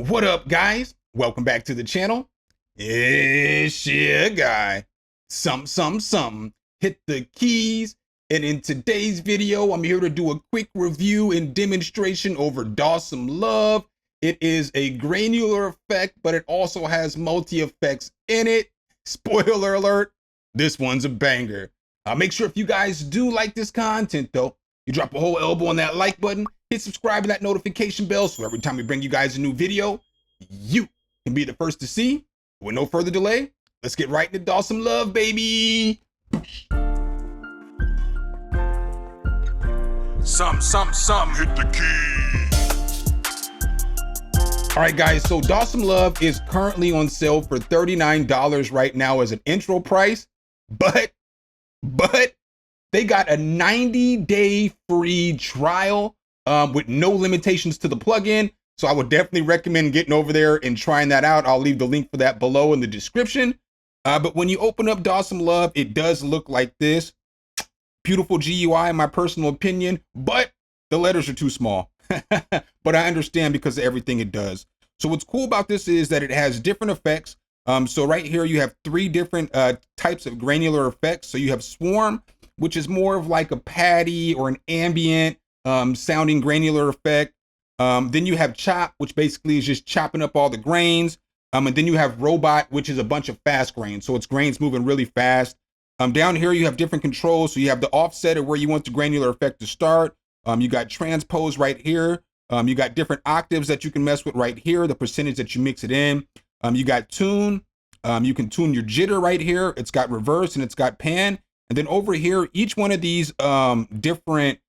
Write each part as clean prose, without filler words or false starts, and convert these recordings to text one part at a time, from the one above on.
What up, guys? Welcome back to the channel. It's your guy, Some. Hit the keys. And in today's video, I'm here to do a quick review and demonstration over Dawsome Love. It is a granular effect, but it also has multi-effects in it. Spoiler alert, this one's a banger. Make sure if you guys do like this content though, you drop a whole elbow on that like button, hit subscribe and that notification bell so every time we bring you guys a new video, you can be the first to see. With no further delay, let's get right into Dawsome Love, baby. Some, hit the key. All right, guys, so Dawsome Love is currently on sale for $39 right now as an intro price, but they got a 90-day free trial with no limitations to the plugin. So I would definitely recommend getting over there and trying that out. I'll leave the link for that below in the description. But when you open up Dawsome Love, it does look like this. Beautiful GUI in my personal opinion, but the letters are too small. But I understand because of everything it does. So what's cool about this is that it has different effects. So right here you have three different types of granular effects. So you have Swarm, which is more of like a patty or an ambient sounding granular effect. Then you have Chop, which basically is just chopping up all the grains. And then you have Robot, which is a bunch of fast grains. So it's grains moving really fast. Down here you have different controls. So you have the offset of where you want the granular effect to start. You got transpose right here. You got different octaves that you can mess with right here, the percentage that you mix it in. You got tune. You can tune your jitter right here. It's got reverse and it's got pan. And then over here, each one of these different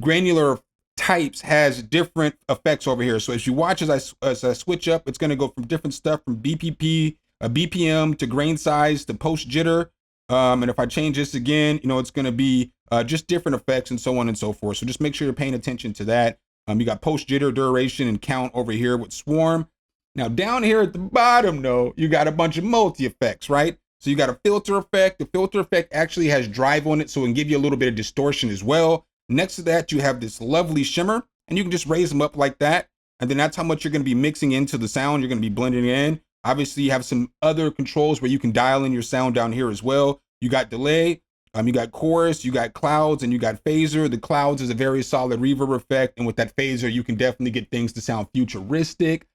granular types has different effects over here. So as you watch as I switch up, it's going to go from different stuff from BPP, BPM to grain size to post jitter. And if I change this again, it's going to be just different effects and so on and so forth. So just make sure you're paying attention to that. You got post jitter, duration, and count over here with Swarm. Now down here at the bottom, though, you got a bunch of multi effects, right? So you got a filter effect. The filter effect actually has drive on it, so it can give you a little bit of distortion as well. Next to that, you have this lovely shimmer, and you can just raise them up like that. And then that's how much you're going to be mixing into the sound. You're going to be blending it in. Obviously, you have some other controls where you can dial in your sound down here as well. You got delay, you got chorus, you got clouds, and you got phaser. The clouds is a very solid reverb effect. And with that phaser, you can definitely get things to sound futuristic.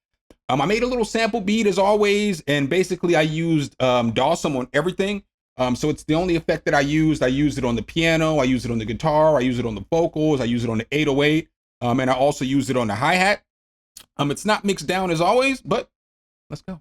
I made a little sample beat as always, and basically I used Dawsome on everything. So it's the only effect that I used. I used it on the piano, I used it on the guitar, I used it on the vocals, I used it on the 808, and I also used it on the hi-hat. It's not mixed down as always, but let's go.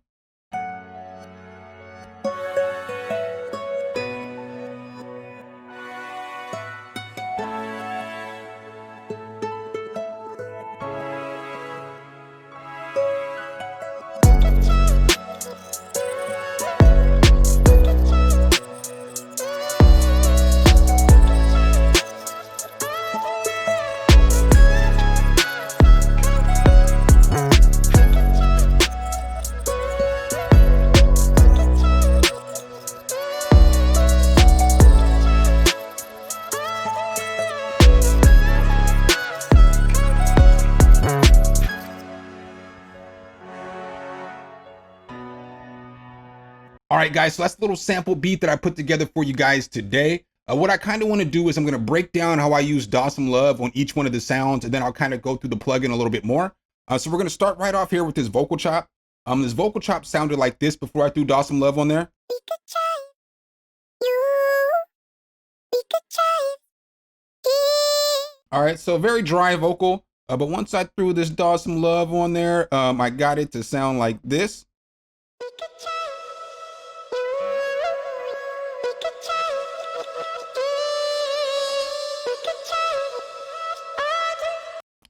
All right, guys, so that's the little sample beat that I put together for you guys today. What I kind of want to do is I'm going to break down how I use Dawsome Love on each one of the sounds, and then I'll kind of go through the plugin a little bit more. So we're going to start right off here with this vocal chop. This vocal chop sounded like this before I threw Dawsome Love on there. All right, so very dry vocal, but once I threw this Dawsome Love on there, I got it to sound like this.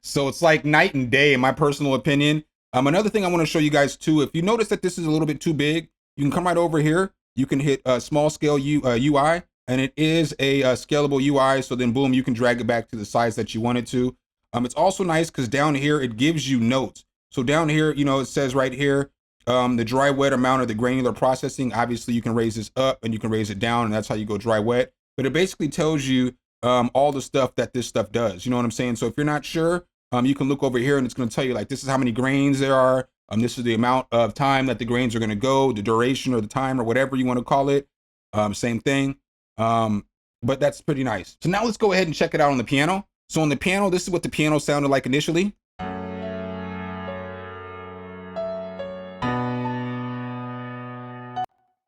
So it's like night and day in my personal opinion. Another thing I want to show you guys too, if you notice that this is a little bit too big, you can come right over here. You can hit small scale UI, and it is a scalable UI. So then boom, you can drag it back to the size that you want it to. It's also nice because down here, it gives you notes. So down here, it says right here, the dry wet amount of the granular processing. Obviously you can raise this up and you can raise it down, and that's how you go dry wet. But it basically tells you all the stuff that this stuff does. You know what I'm saying? So if you're not sure, You can look over here and it's going to tell you like, this is how many grains there are. This is the amount of time that the grains are going to go, the duration or the time or whatever you want to call it. Same thing. But that's pretty nice. So now let's go ahead and check it out on the piano. So on the piano, this is what the piano sounded like initially.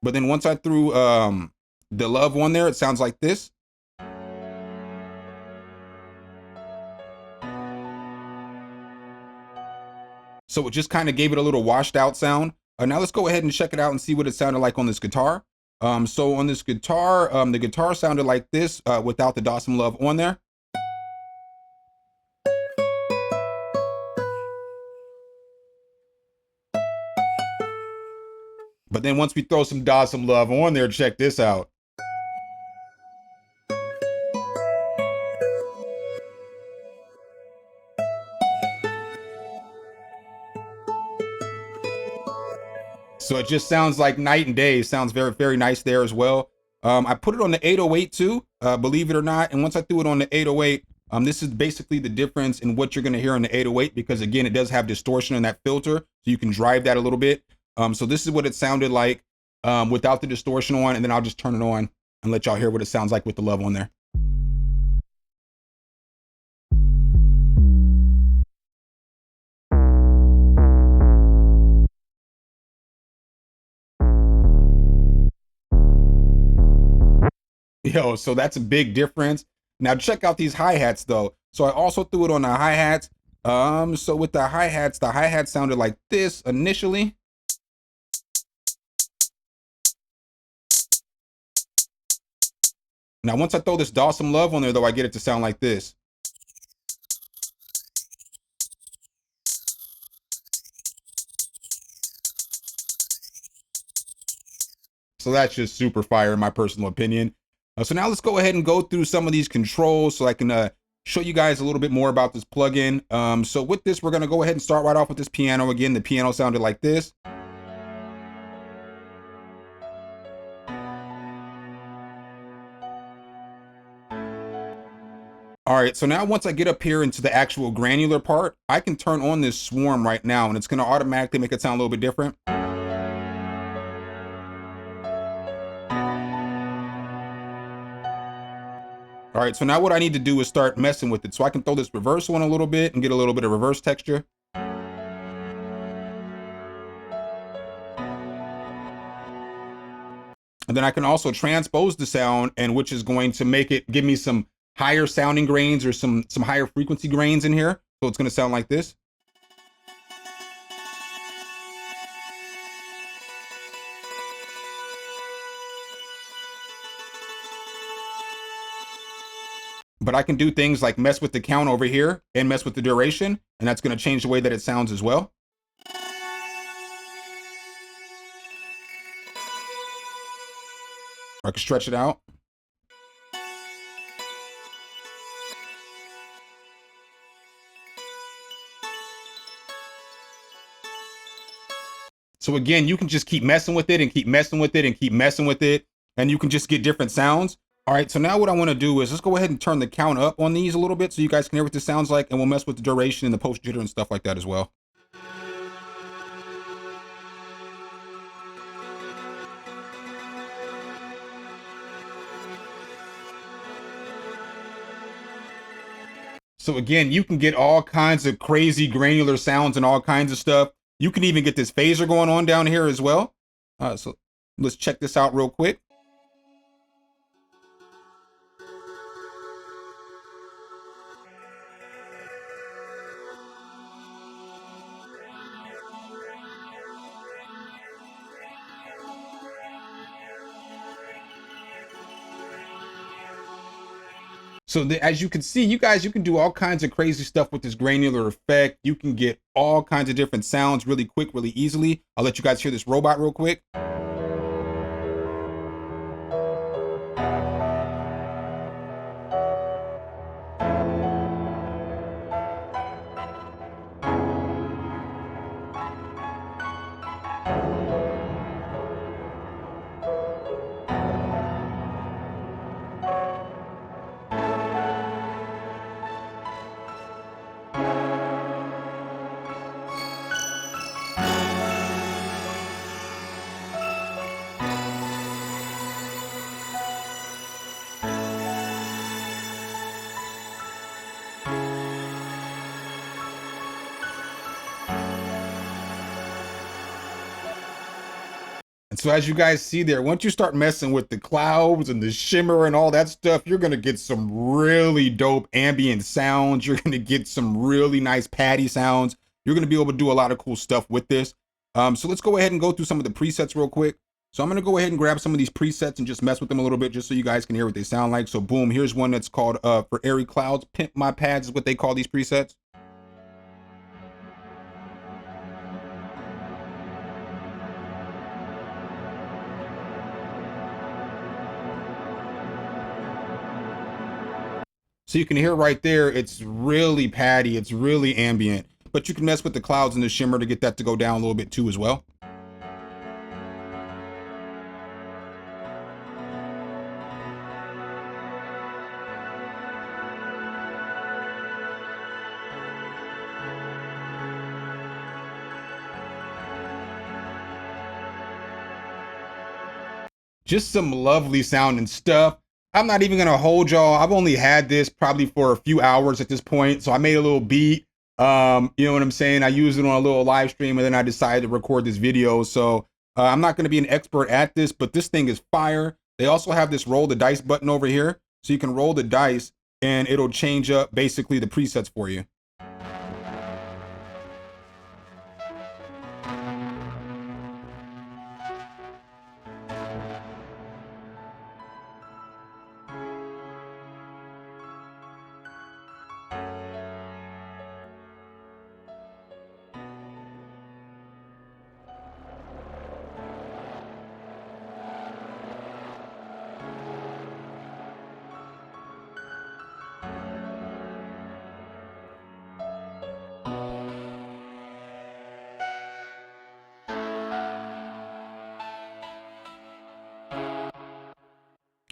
But then once I threw the love on there, it sounds like this. So it just kind of gave it a little washed out sound. Now let's go ahead and check it out and see what it sounded like on this guitar. So on this guitar, the guitar sounded like this without the Dawsome love on there. But then once we throw some Dawsome love on there, check this out. So it just sounds like night and day. It sounds very, very nice there as well. I put it on the 808 too, believe it or not. And once I threw it on the 808, this is basically the difference in what you're going to hear on the 808, because again, it does have distortion in that filter, so you can drive that a little bit. So this is what it sounded like without the distortion on, and then I'll just turn it on and let y'all hear what it sounds like with the love on there. Yo, so that's a big difference. Now check out these hi-hats though. So I also threw it on the hi-hats. So with the hi-hats sounded like this initially. Now once I throw this Dawsome love on there though, I get it to sound like this. So that's just super fire in my personal opinion. So now let's go ahead and go through some of these controls so I can show you guys a little bit more about this plugin. So with this, we're gonna go ahead and start right off with this piano. Again, the piano sounded like this. All right, so now once I get up here into the actual granular part, I can turn on this swarm right now and it's gonna automatically make it sound a little bit different. All right, so now what I need to do is start messing with it. So I can throw this reverse on a little bit and get a little bit of reverse texture. And then I can also transpose the sound, and which is going to make it give me some higher sounding grains or some higher frequency grains in here. So it's gonna sound like this. But I can do things like mess with the count over here and mess with the duration, and that's gonna change the way that it sounds as well. I can stretch it out. So again, you can just keep messing with it and keep messing with it and keep messing with it, and you can just get different sounds. All right, so now what I want to do is let's go ahead and turn the count up on these a little bit so you guys can hear what this sounds like, and we'll mess with the duration and the post jitter and stuff like that as well. So again, you can get all kinds of crazy granular sounds and all kinds of stuff. You can even get this phaser going on down here as well. So let's check this out real quick. So as you can see, you can do all kinds of crazy stuff with this granular effect. You can get all kinds of different sounds really quick, really easily. I'll let you guys hear this robot real quick. And so as you guys see there, once you start messing with the clouds and the shimmer and all that stuff, you're gonna get some really dope ambient sounds. You're gonna get some really nice patty sounds. You're gonna be able to do a lot of cool stuff with this. So let's go ahead and go through some of the presets real quick. So I'm gonna go ahead and grab some of these presets and just mess with them a little bit just so you guys can hear what they sound like. So boom, here's one that's called for Airy Clouds. Pimp My Pads is what they call these presets. So you can hear right there, it's really patty, it's really ambient, but you can mess with the clouds and the shimmer to get that to go down a little bit too as well. Just some lovely sounding stuff. I'm not even gonna hold y'all. I've only had this probably for a few hours at this point. So I made a little beat. You know what I'm saying? I used it on a little live stream and then I decided to record this video. So I'm not gonna be an expert at this, but this thing is fire. They also have this roll the dice button over here. So you can roll the dice and it'll change up basically the presets for you.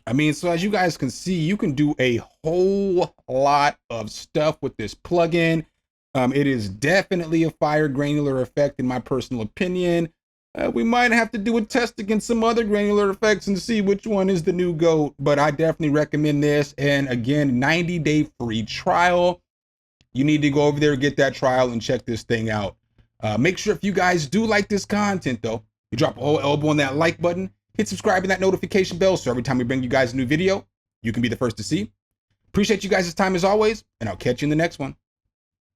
I mean, so as you guys can see, you can do a whole lot of stuff with this plugin. It is definitely a fire granular effect in my personal opinion. We might have to do a test against some other granular effects and see which one is the new GOAT, but I definitely recommend this. And again, 90-day free trial. You need to go over there, get that trial and check this thing out. Make sure if you guys do like this content though, you drop a whole elbow on that like button, hit subscribe and that notification bell so every time we bring you guys a new video, you can be the first to see. Appreciate you guys' time as always, and I'll catch you in the next one.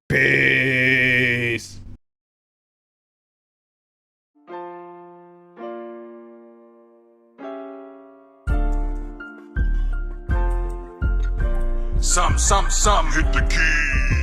Peace. Some, hit the key.